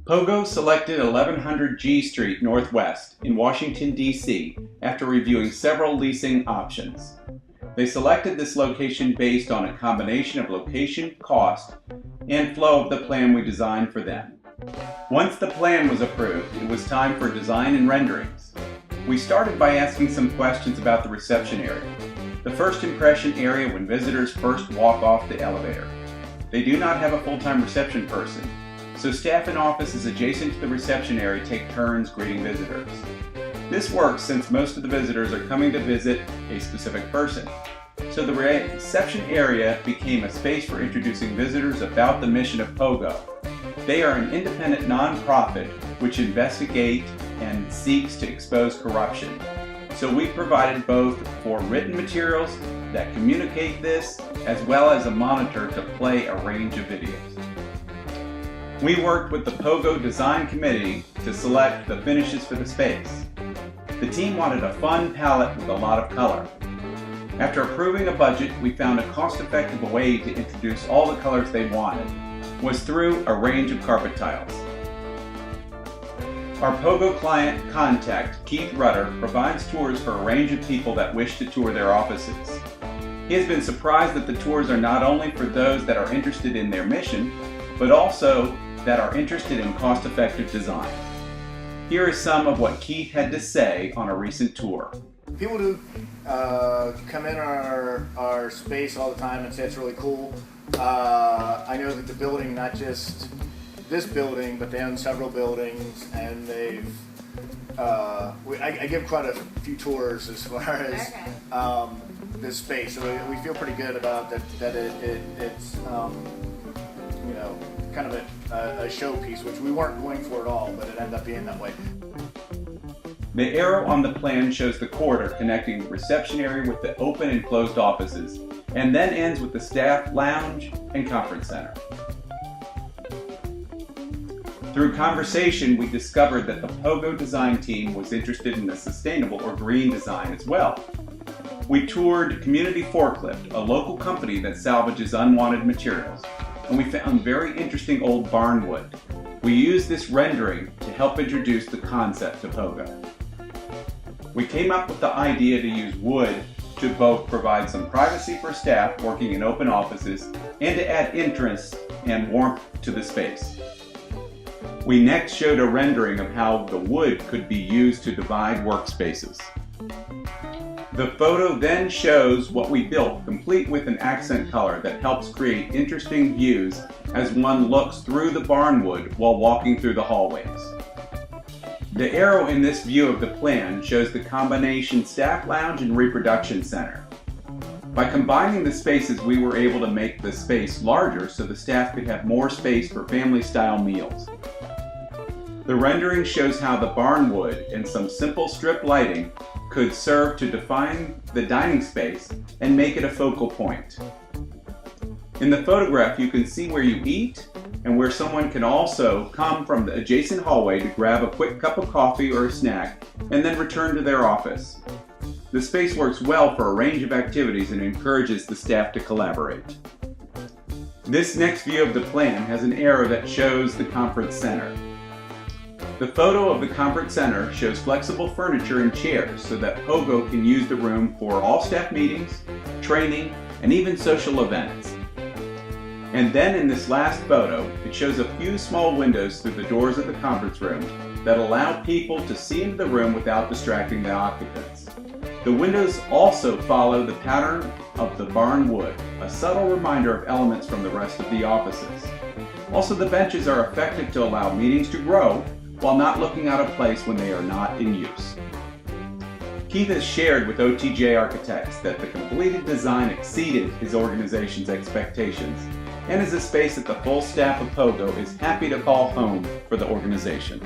Pogo selected 1100 G Street Northwest in Washington, D.C. after reviewing several leasing options. They selected this location based on a combination of location, cost, and flow of the plan we designed for them. Once the plan was approved, it was time for design and renderings. We started by asking some questions about the reception area, the first impression area when visitors first walk off the elevator. They do not have a full-time reception person, so staff in offices adjacent to the reception area take turns greeting visitors. This works since most of the visitors are coming to visit a specific person. So the reception area became a space for introducing visitors about the mission of Pogo. They are an independent nonprofit which investigates and seeks to expose corruption. So we provided both for written materials that communicate this, as well as a monitor to play a range of videos. We worked with the Pogo Design Committee to select the finishes for the space. The team wanted a fun palette with a lot of color. After approving a budget, we found a cost-effective way to introduce all the colors they wanted was through a range of carpet tiles. Our Pogo client contact, Keith Rutter, provides tours for a range of people that wish to tour their offices. He has been surprised that the tours are not only for those that are interested in their mission, but also that are interested in cost-effective design. Here is some of what Keith had to say on a recent tour. People do come in our space all the time and say it's really cool. I know that the building, not just this building, but they own several buildings, and they've I give quite a few tours as far as this space, so we feel pretty good about that it's you know, kind of a showpiece, which we weren't going for at all, but it ended up being that way. The arrow on the plan shows the corridor connecting the reception area with the open and closed offices, and then ends with the staff lounge and conference center. Through conversation, we discovered that the Pogo design team was interested in a sustainable or green design as well. We toured Community Forklift, a local company that salvages unwanted materials, and we found very interesting old barn wood. We used this rendering to help introduce the concept to Pogo. We came up with the idea to use wood to both provide some privacy for staff working in open offices and to add interest and warmth to the space. We next showed a rendering of how the wood could be used to divide workspaces. The photo then shows what we built, complete with an accent color that helps create interesting views as one looks through the barnwood while walking through the hallways. The arrow in this view of the plan shows the combination staff lounge and reproduction center. By combining the spaces, we were able to make the space larger so the staff could have more space for family-style meals. The rendering shows how the barnwood and some simple strip lighting could serve to define the dining space and make it a focal point. In the photograph, you can see where you eat and where someone can also come from the adjacent hallway to grab a quick cup of coffee or a snack and then return to their office. The space works well for a range of activities and encourages the staff to collaborate. This next view of the plan has an arrow that shows the conference center. The photo of the conference center shows flexible furniture and chairs so that Pogo can use the room for all staff meetings, training, and even social events. And then in this last photo, it shows a few small windows through the doors of the conference room that allow people to see into the room without distracting the occupants. The windows also follow the pattern of the barn wood, a subtle reminder of elements from the rest of the offices. Also, the benches are effective to allow meetings to grow while not looking out of place when they are not in use. Keith has shared with OTJ Architects that the completed design exceeded his organization's expectations and is a space that the full staff of Pogo is happy to call home for the organization.